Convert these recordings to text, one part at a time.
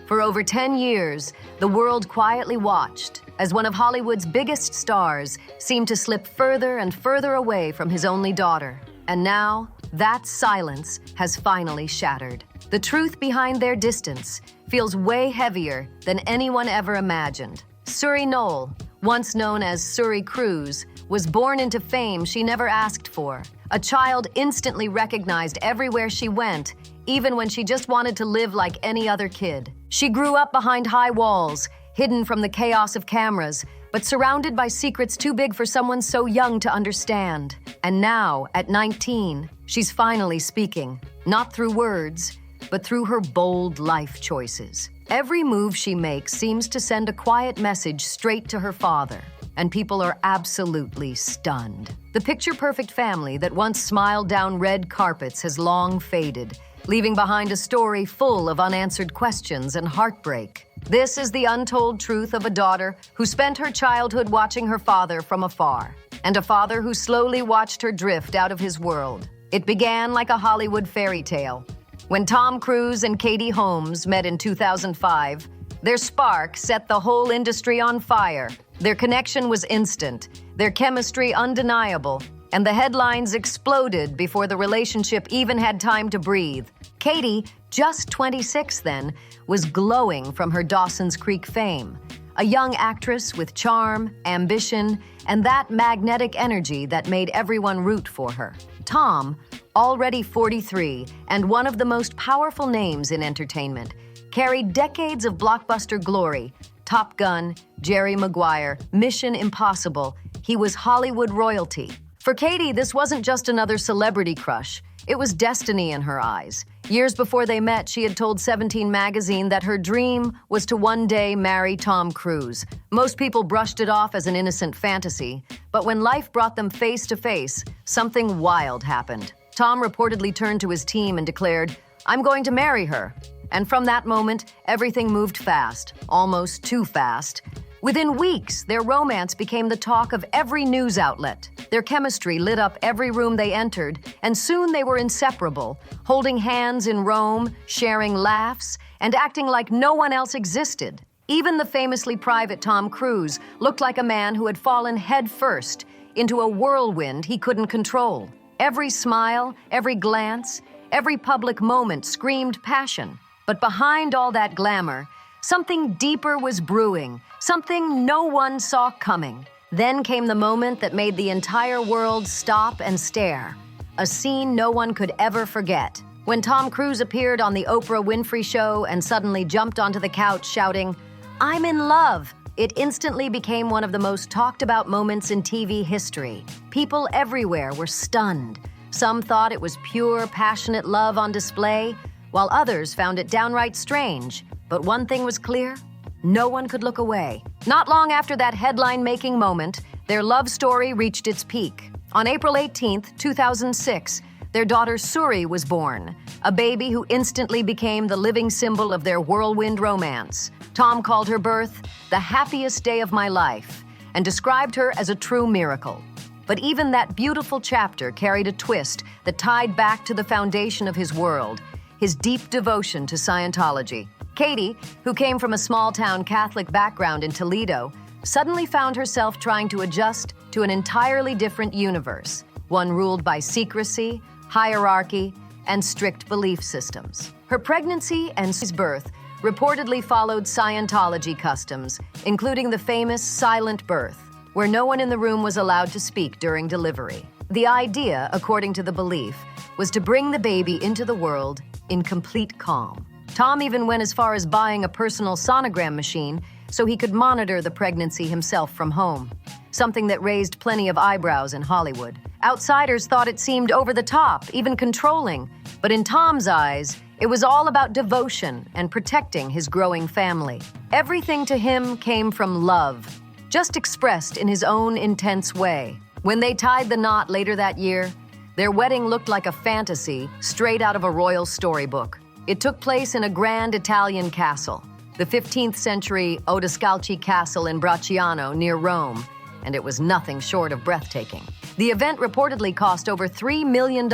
For over 10 years, the world quietly watched as one of Hollywood's biggest stars seemed to slip further and further away from his only daughter. And now, that silence has finally shattered. The truth behind their distance feels way heavier than anyone ever imagined. Suri Knoll, once known as Suri Cruz, was born into fame she never asked for. A child instantly recognized everywhere she went, even when she just wanted to live like any other kid. She grew up behind high walls, hidden from the chaos of cameras, but surrounded by secrets too big for someone so young to understand. And now, at 19, she's finally speaking, not through words, but through her bold life choices. Every move she makes seems to send a quiet message straight to her father, and people are absolutely stunned. The picture-perfect family that once smiled down red carpets has long faded, leaving behind a story full of unanswered questions and heartbreak. This is the untold truth of a daughter who spent her childhood watching her father from afar, and a father who slowly watched her drift out of his world. It began like a Hollywood fairy tale. When Tom Cruise and Katie Holmes met in 2005, their spark set the whole industry on fire. Their connection was instant, their chemistry undeniable, and the headlines exploded before the relationship even had time to breathe. Katie, just 26 then, was glowing from her Dawson's Creek fame. A young actress with charm, ambition, and that magnetic energy that made everyone root for her. Tom, already 43 and one of the most powerful names in entertainment, carried decades of blockbuster glory. Top Gun, Jerry Maguire, Mission Impossible. He was Hollywood royalty. For Katie, this wasn't just another celebrity crush. It was destiny in her eyes. Years before they met, she had told 17 magazine that her dream was to one day marry Tom Cruise. Most people brushed it off as an innocent fantasy, but when life brought them face to face, something wild happened. Tom reportedly turned to his team and declared, "I'm going to marry her." And from that moment, everything moved fast, almost too fast. Within weeks, their romance became the talk of every news outlet. Their chemistry lit up every room they entered, and soon they were inseparable, holding hands in Rome, sharing laughs, and acting like no one else existed. Even the famously private Tom Cruise looked like a man who had fallen headfirst into a whirlwind he couldn't control. Every smile, every glance, every public moment screamed passion. But behind all that glamour, something deeper was brewing, something no one saw coming. Then came the moment that made the entire world stop and stare. A scene no one could ever forget. When Tom Cruise appeared on the Oprah Winfrey Show and suddenly jumped onto the couch shouting, "I'm in love," it instantly became one of the most talked about moments in TV history. People everywhere were stunned. Some thought it was pure, passionate love on display, while others found it downright strange. But one thing was clear: no one could look away. Not long after that headline-making moment, their love story reached its peak. On April 18, 2006, their daughter Suri was born, a baby who instantly became the living symbol of their whirlwind romance. Tom called her birth the happiest day of my life and described her as a true miracle. But even that beautiful chapter carried a twist that tied back to the foundation of his world, his deep devotion to Scientology. Katie, who came from a small-town Catholic background in Toledo, suddenly found herself trying to adjust to an entirely different universe, one ruled by secrecy, hierarchy, and strict belief systems. Her pregnancy and his birth reportedly followed Scientology customs, including the famous silent birth, where no one in the room was allowed to speak during delivery. The idea, according to the belief, was to bring the baby into the world in complete calm. Tom even went as far as buying a personal sonogram machine so he could monitor the pregnancy himself from home, something that raised plenty of eyebrows in Hollywood. Outsiders thought it seemed over the top, even controlling, but in Tom's eyes, it was all about devotion and protecting his growing family. Everything to him came from love, just expressed in his own intense way. When they tied the knot later that year, their wedding looked like a fantasy straight out of a royal storybook. It took place in a grand Italian castle, the 15th century Odescalchi Castle in Bracciano near Rome, and it was nothing short of breathtaking. The event reportedly cost over $3 million,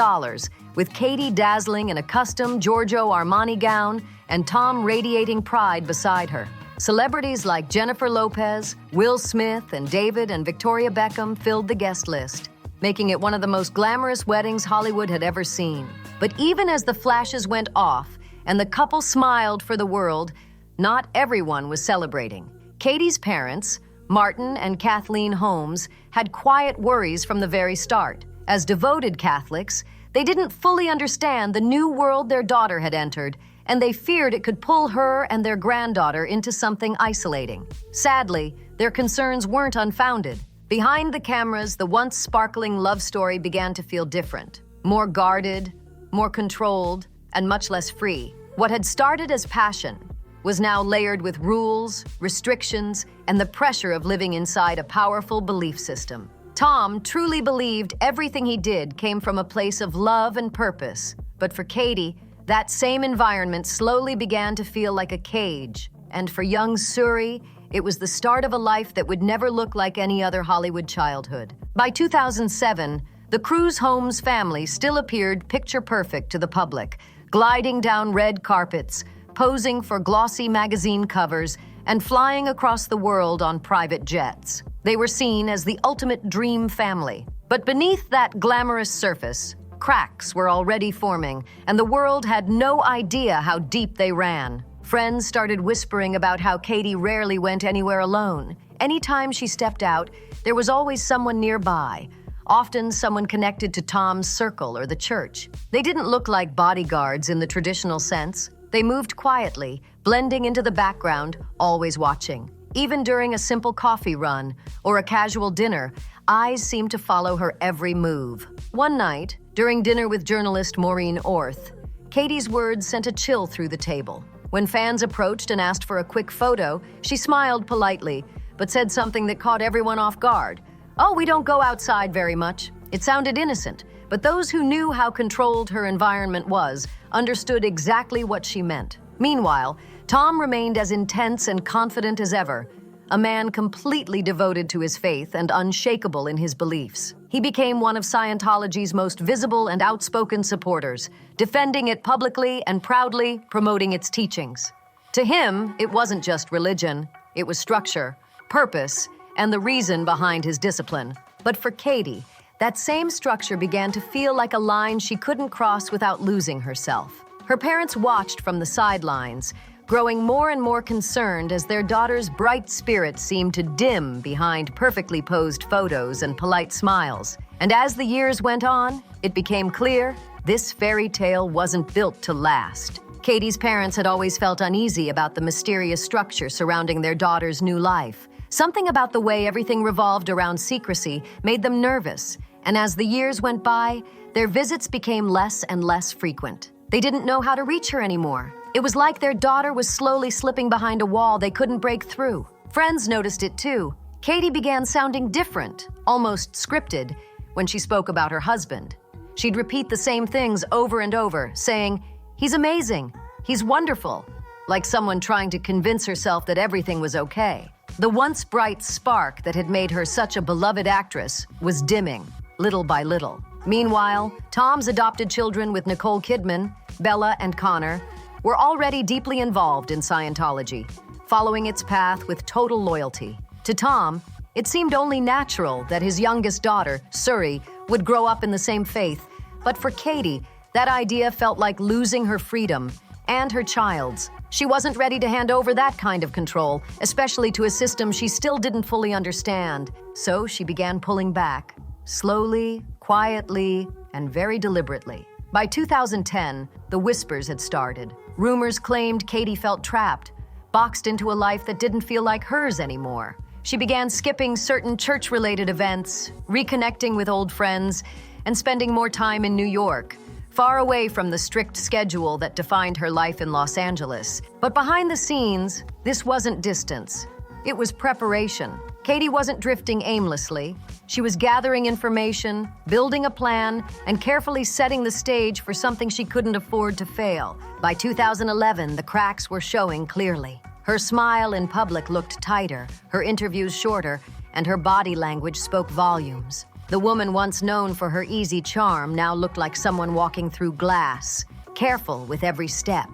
with Katie dazzling in a custom Giorgio Armani gown and Tom radiating pride beside her. Celebrities like Jennifer Lopez, Will Smith, and David and Victoria Beckham filled the guest list, making it one of the most glamorous weddings Hollywood had ever seen. But even as the flashes went off and the couple smiled for the world, not everyone was celebrating. Katie's parents, Martin and Kathleen Holmes, had quiet worries from the very start. As devoted Catholics, they didn't fully understand the new world their daughter had entered, and they feared it could pull her and their granddaughter into something isolating. Sadly, their concerns weren't unfounded. Behind the cameras, the once sparkling love story began to feel different. More guarded, more controlled, and much less free. What had started as passion was now layered with rules, restrictions, and the pressure of living inside a powerful belief system. Tom truly believed everything he did came from a place of love and purpose. But for Katie, that same environment slowly began to feel like a cage. And for young Suri, it was the start of a life that would never look like any other Hollywood childhood. By 2007, the Cruz Holmes family still appeared picture-perfect to the public, gliding down red carpets, posing for glossy magazine covers, and flying across the world on private jets. They were seen as the ultimate dream family. But beneath that glamorous surface, cracks were already forming, and the world had no idea how deep they ran. Friends started whispering about how Katie rarely went anywhere alone. Anytime she stepped out, there was always someone nearby, often someone connected to Tom's circle or the church. They didn't look like bodyguards in the traditional sense. They moved quietly, blending into the background, always watching. Even during a simple coffee run or a casual dinner, eyes seemed to follow her every move. One night, during dinner with journalist Maureen Orth, Katie's words sent a chill through the table. When fans approached and asked for a quick photo, she smiled politely, but said something that caught everyone off guard. "Oh, we don't go outside very much." It sounded innocent, but those who knew how controlled her environment was understood exactly what she meant. Meanwhile, Tom remained as intense and confident as ever, a man completely devoted to his faith and unshakable in his beliefs. He became one of Scientology's most visible and outspoken supporters, defending it publicly and proudly promoting its teachings. To him, it wasn't just religion, it was structure, purpose, and the reason behind his discipline. But for Katie, that same structure began to feel like a line she couldn't cross without losing herself. Her parents watched from the sidelines, growing more and more concerned as their daughter's bright spirit seemed to dim behind perfectly posed photos and polite smiles. And as the years went on, it became clear this fairy tale wasn't built to last. Katie's parents had always felt uneasy about the mysterious structure surrounding their daughter's new life. Something about the way everything revolved around secrecy made them nervous, and as the years went by, their visits became less and less frequent. They didn't know how to reach her anymore. It was like their daughter was slowly slipping behind a wall they couldn't break through. Friends noticed it too. Katie began sounding different, almost scripted, when she spoke about her husband. She'd repeat the same things over and over, saying, "He's amazing, he's wonderful," like someone trying to convince herself that everything was okay. The once bright spark that had made her such a beloved actress was dimming, little by little. Meanwhile, Tom's adopted children with Nicole Kidman, Bella and Connor, were already deeply involved in Scientology, following its path with total loyalty. To Tom, it seemed only natural that his youngest daughter, Suri, would grow up in the same faith. But for Katie, that idea felt like losing her freedom and her child's. She wasn't ready to hand over that kind of control, especially to a system she still didn't fully understand. So she began pulling back, slowly, quietly, and very deliberately. By 2010, the whispers had started. Rumors claimed Katie felt trapped, boxed into a life that didn't feel like hers anymore. She began skipping certain church-related events, reconnecting with old friends, and spending more time in New York, far away from the strict schedule that defined her life in Los Angeles. But behind the scenes, this wasn't distance. It was preparation. Katie wasn't drifting aimlessly. She was gathering information, building a plan, and carefully setting the stage for something she couldn't afford to fail. By 2011, the cracks were showing clearly. Her smile in public looked tighter, her interviews shorter, and her body language spoke volumes. The woman once known for her easy charm now looked like someone walking through glass, careful with every step.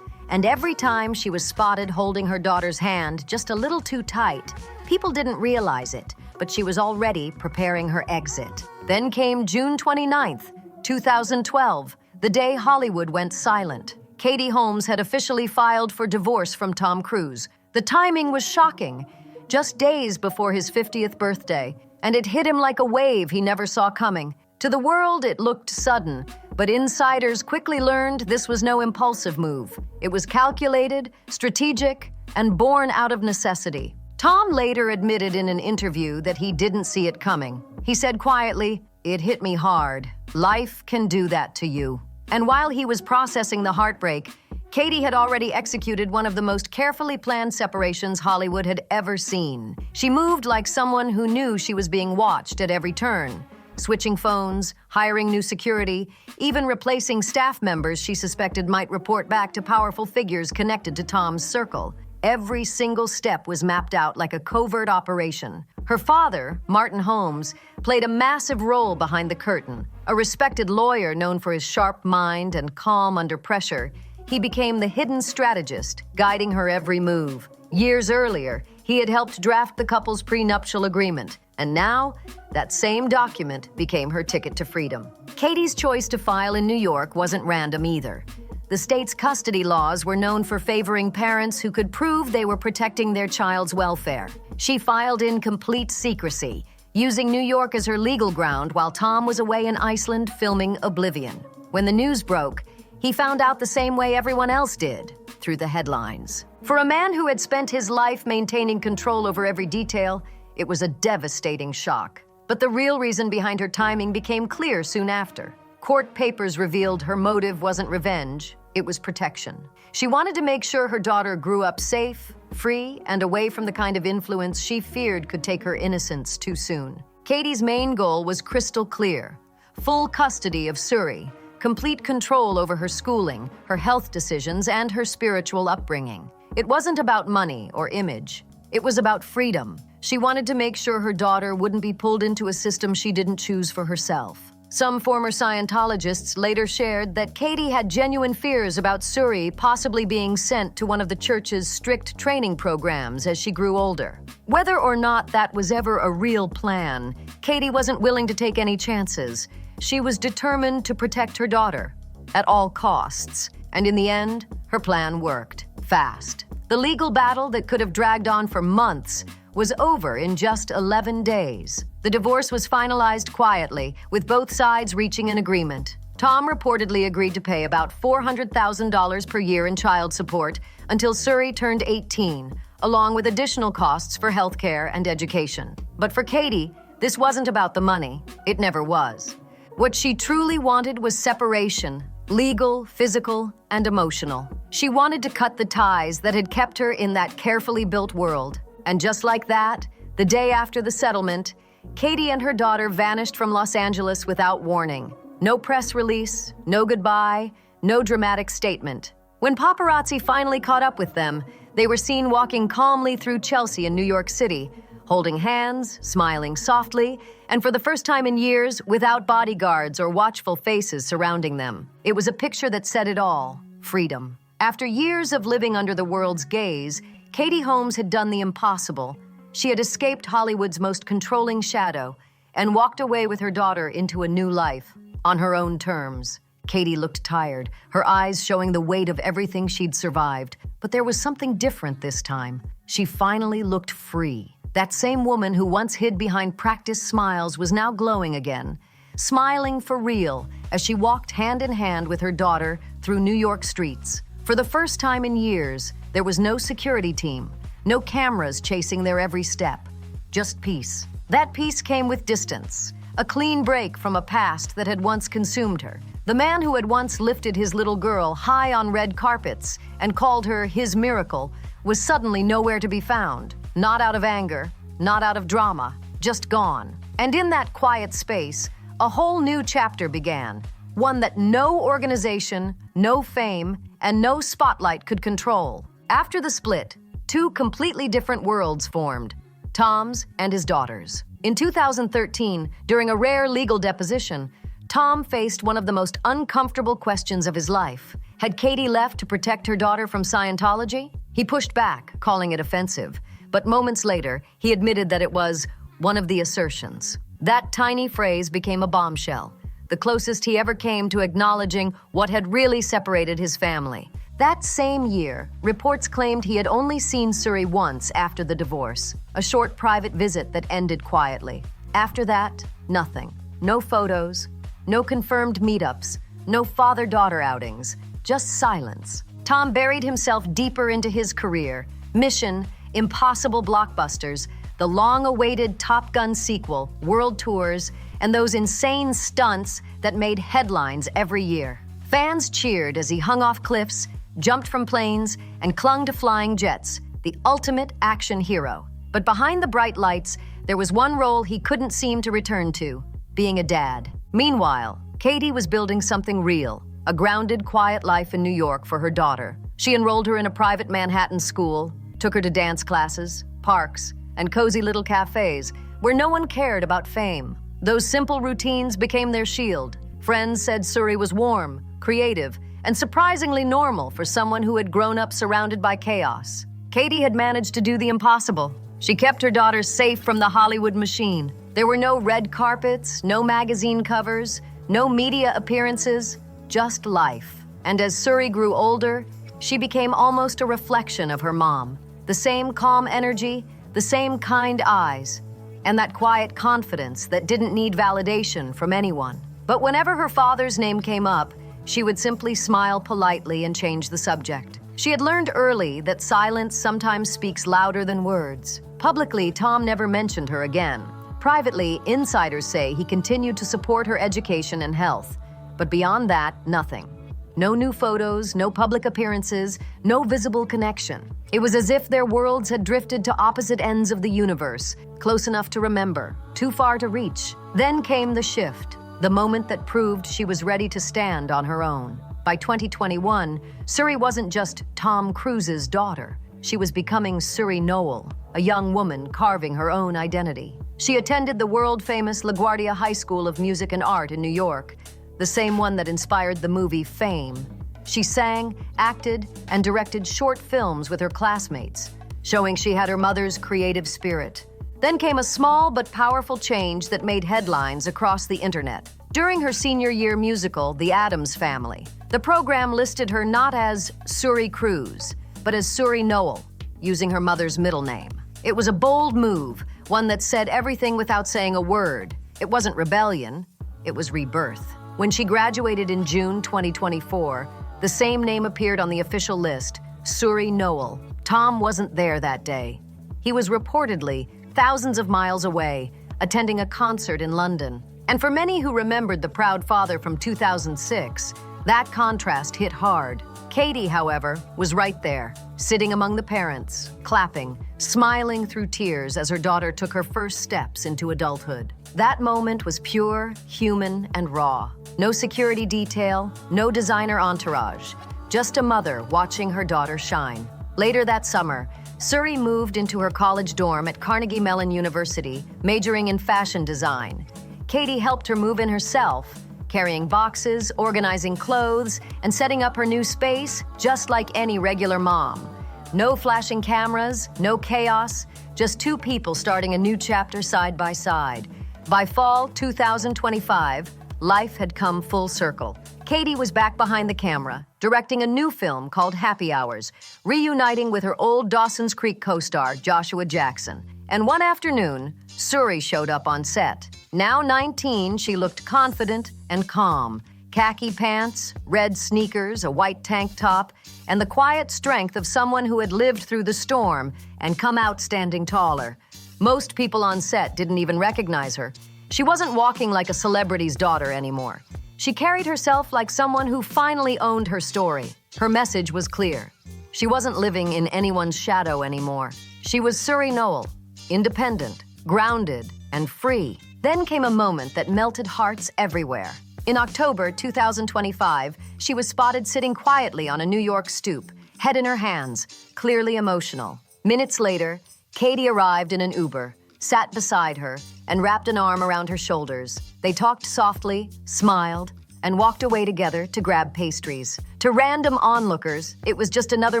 And every time she was spotted holding her daughter's hand just a little too tight, people didn't realize it, but she was already preparing her exit. Then came June 29th, 2012, the day Hollywood went silent. Katie Holmes had officially filed for divorce from Tom Cruise. The timing was shocking, just days before his 50th birthday, and it hit him like a wave he never saw coming. To the world, it looked sudden, but insiders quickly learned this was no impulsive move. It was calculated, strategic, and born out of necessity. Tom later admitted in an interview that he didn't see it coming. He said quietly, "It hit me hard. Life can do that to you." And while he was processing the heartbreak, Katie had already executed one of the most carefully planned separations Hollywood had ever seen. She moved like someone who knew she was being watched at every turn, switching phones, hiring new security, even replacing staff members she suspected might report back to powerful figures connected to Tom's circle. Every single step was mapped out like a covert operation. Her father, Martin Holmes, played a massive role behind the curtain. A respected lawyer known for his sharp mind and calm under pressure, he became the hidden strategist, guiding her every move. Years earlier, he had helped draft the couple's prenuptial agreement, and now, that same document became her ticket to freedom. Katie's choice to file in New York wasn't random either. The state's custody laws were known for favoring parents who could prove they were protecting their child's welfare. She filed in complete secrecy, using New York as her legal ground while Tom was away in Iceland filming Oblivion. When the news broke, he found out the same way everyone else did, through the headlines. For a man who had spent his life maintaining control over every detail, it was a devastating shock. But the real reason behind her timing became clear soon after. Court papers revealed her motive wasn't revenge, it was protection. She wanted to make sure her daughter grew up safe, free, and away from the kind of influence she feared could take her innocence too soon. Katie's main goal was crystal clear: full custody of Suri, complete control over her schooling, her health decisions, and her spiritual upbringing. It wasn't about money or image. It was about freedom. She wanted to make sure her daughter wouldn't be pulled into a system she didn't choose for herself. Some former Scientologists later shared that Katie had genuine fears about Suri possibly being sent to one of the church's strict training programs as she grew older. Whether or not that was ever a real plan, Katie wasn't willing to take any chances. She was determined to protect her daughter at all costs, and in the end, her plan worked fast. The legal battle that could have dragged on for months was over in just 11 days. The divorce was finalized quietly, with both sides reaching an agreement. Tom reportedly agreed to pay about $400,000 per year in child support until Suri turned 18, along with additional costs for healthcare and education. But for Katie, this wasn't about the money. It never was. What she truly wanted was separation, legal, physical, and emotional. She wanted to cut the ties that had kept her in that carefully built world. And just like that, the day after the settlement, Katie and her daughter vanished from Los Angeles without warning. No press release, no goodbye, no dramatic statement. When paparazzi finally caught up with them, they were seen walking calmly through Chelsea in New York City, holding hands, smiling softly, and for the first time in years, without bodyguards or watchful faces surrounding them. It was a picture that said it all: freedom. After years of living under the world's gaze, Katie Holmes had done the impossible. She had escaped Hollywood's most controlling shadow and walked away with her daughter into a new life, on her own terms. Katie looked tired, her eyes showing the weight of everything she'd survived. But there was something different this time. She finally looked free. That same woman who once hid behind practiced smiles was now glowing again, smiling for real as she walked hand in hand with her daughter through New York streets. For the first time in years, there was no security team, no cameras chasing their every step, just peace. That peace came with distance, a clean break from a past that had once consumed her. The man who had once lifted his little girl high on red carpets and called her his miracle was suddenly nowhere to be found. Not out of anger, not out of drama, just gone. And in that quiet space, a whole new chapter began, one that no organization, no fame, and no spotlight could control. After the split, two completely different worlds formed: Tom's and his daughter's. In 2013, during a rare legal deposition, Tom faced one of the most uncomfortable questions of his life. Had Katie left to protect her daughter from Scientology? He pushed back, calling it offensive. But moments later, he admitted that it was one of the assertions. That tiny phrase became a bombshell, the closest he ever came to acknowledging what had really separated his family. That same year, reports claimed he had only seen Suri once after the divorce, a short private visit that ended quietly. After that, nothing. No photos, no confirmed meetups, no father-daughter outings, just silence. Tom buried himself deeper into his career. Mission, impossible blockbusters, the long-awaited Top Gun sequel, world tours, and those insane stunts that made headlines every year. Fans cheered as he hung off cliffs, jumped from planes, and clung to flying jets, the ultimate action hero. But behind the bright lights, there was one role he couldn't seem to return to, being a dad. Meanwhile, Katie was building something real, a grounded, quiet life in New York for her daughter. She enrolled her in a private Manhattan school, took her to dance classes, parks, and cozy little cafes where no one cared about fame. Those simple routines became their shield. Friends said Suri was warm, creative, and surprisingly normal for someone who had grown up surrounded by chaos. Katie had managed to do the impossible. She kept her daughter safe from the Hollywood machine. There were no red carpets, no magazine covers, no media appearances, just life. And as Suri grew older, she became almost a reflection of her mom. The same calm energy, the same kind eyes, and that quiet confidence that didn't need validation from anyone. But whenever her father's name came up, she would simply smile politely and change the subject. She had learned early that silence sometimes speaks louder than words. Publicly, Tom never mentioned her again. Privately, insiders say he continued to support her education and health. But beyond that, nothing. No new photos, no public appearances, no visible connection. It was as if their worlds had drifted to opposite ends of the universe, close enough to remember, too far to reach. Then came the shift, the moment that proved she was ready to stand on her own. By 2021, Suri wasn't just Tom Cruise's daughter. She was becoming Suri Noel, a young woman carving her own identity. She attended the world-famous LaGuardia High School of Music and Art in New York, the same one that inspired the movie Fame. She sang, acted, and directed short films with her classmates, showing she had her mother's creative spirit. Then came a small but powerful change that made headlines across the internet. During her senior year musical, The Addams Family, the program listed her not as Suri Cruise, but as Suri Noel, using her mother's middle name. It was a bold move, one that said everything without saying a word. It wasn't rebellion, it was rebirth. When she graduated in June 2024, the same name appeared on the official list, Suri Noel. Tom wasn't there that day. He was reportedly thousands of miles away, attending a concert in London. And for many who remembered the proud father from 2006, that contrast hit hard. Katie, however, was right there, sitting among the parents, clapping, smiling through tears as her daughter took her first steps into adulthood. That moment was pure, human, and raw. No security detail, no designer entourage, just a mother watching her daughter shine. Later that summer, Suri moved into her college dorm at Carnegie Mellon University, majoring in fashion design. Katie helped her move in herself, carrying boxes, organizing clothes, and setting up her new space just like any regular mom. No flashing cameras, no chaos, just two people starting a new chapter side by side. By fall 2025, life had come full circle. Katie was back behind the camera, directing a new film called Happy Hours, reuniting with her old Dawson's Creek co-star, Joshua Jackson. And one afternoon, Suri showed up on set. Now 19, she looked confident and calm. Khaki pants, red sneakers, a white tank top, and the quiet strength of someone who had lived through the storm and come out standing taller. Most people on set didn't even recognize her. She wasn't walking like a celebrity's daughter anymore. She carried herself like someone who finally owned her story. Her message was clear. She wasn't living in anyone's shadow anymore. She was Suri Noel, independent, grounded, and free. Then came a moment that melted hearts everywhere. In October 2025, she was spotted sitting quietly on a New York stoop, head in her hands, clearly emotional. Minutes later, Katie arrived in an Uber, sat beside her, and wrapped an arm around her shoulders. They talked softly, smiled, and walked away together to grab pastries. To random onlookers, it was just another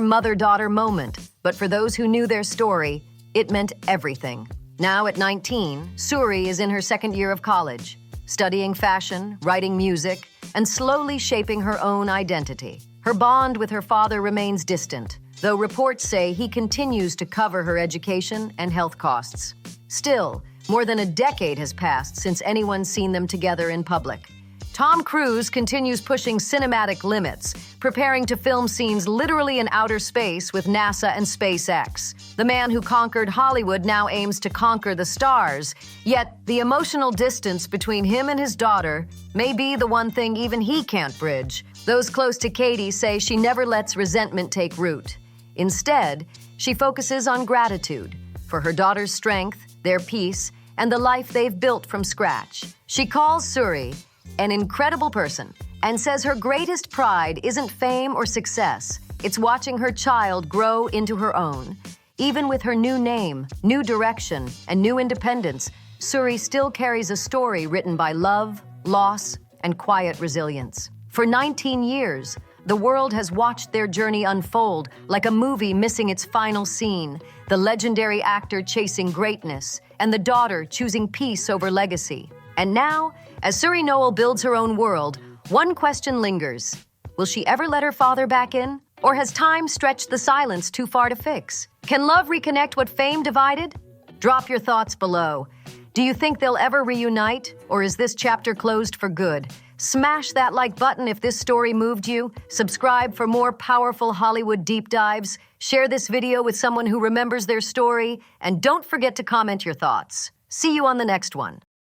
mother-daughter moment, but for those who knew their story, it meant everything. Now at 19, Suri is in her second year of college, studying fashion, writing music, and slowly shaping her own identity. Her bond with her father remains distant, though reports say he continues to cover her education and health costs. Still, more than a decade has passed since anyone's seen them together in public. Tom Cruise continues pushing cinematic limits, preparing to film scenes literally in outer space with NASA and SpaceX. The man who conquered Hollywood now aims to conquer the stars, yet the emotional distance between him and his daughter may be the one thing even he can't bridge. Those close to Katie say she never lets resentment take root. Instead, she focuses on gratitude for her daughter's strength, their peace, and the life they've built from scratch. She calls Suri an incredible person, and says her greatest pride isn't fame or success, it's watching her child grow into her own. Even with her new name, new direction, and new independence, Suri still carries a story written by love, loss, and quiet resilience. For 19 years, the world has watched their journey unfold like a movie missing its final scene, the legendary actor chasing greatness, and the daughter choosing peace over legacy. And now, as Suri Noel builds her own world, one question lingers. Will she ever let her father back in? Or has time stretched the silence too far to fix? Can love reconnect what fame divided? Drop your thoughts below. Do you think they'll ever reunite? Or is this chapter closed for good? Smash that like button if this story moved you. Subscribe for more powerful Hollywood deep dives. Share this video with someone who remembers their story. And don't forget to comment your thoughts. See you on the next one.